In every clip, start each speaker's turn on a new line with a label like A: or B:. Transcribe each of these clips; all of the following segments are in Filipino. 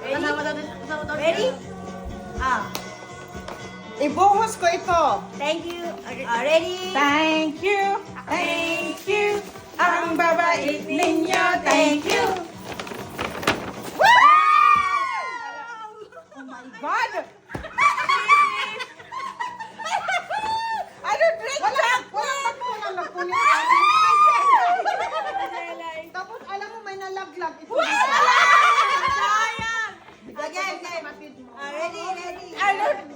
A: Ready? Ah.
B: Ibuhos ko ito.
A: Thank you. Ready?
B: Thank you. Thank you. Ang babait ninyo. Thank you. Oh my God! I don't drink chocolate! Walang magkulit. Tapos alam mo may nalaglag. Ito
A: Again. Ready?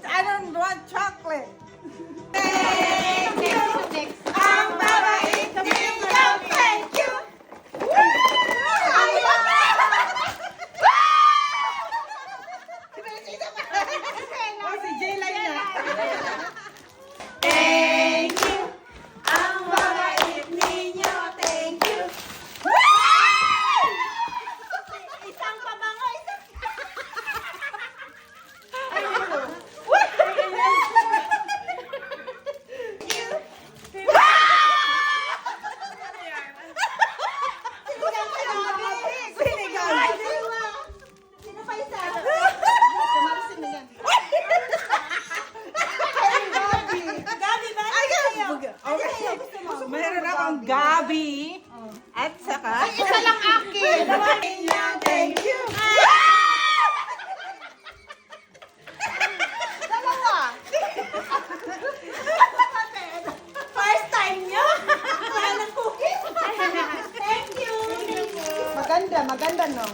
B: I don't want chocolate.
A: Thank you.
B: Ang babait ninyo. Thank you. Oh, si J-Line na.
A: Thank you. Ang babait ninyo. Thank you. Isang pabango. Sino pa isa?
B: Kumarisin na yan.
A: Gabi ba?
B: Okay. Meron akong gabi. At saka...
A: Isa lang akin.
B: Thank you.
A: Dalawa. First time nyo? Wala ng cookies. Thank you.
B: Maganda no?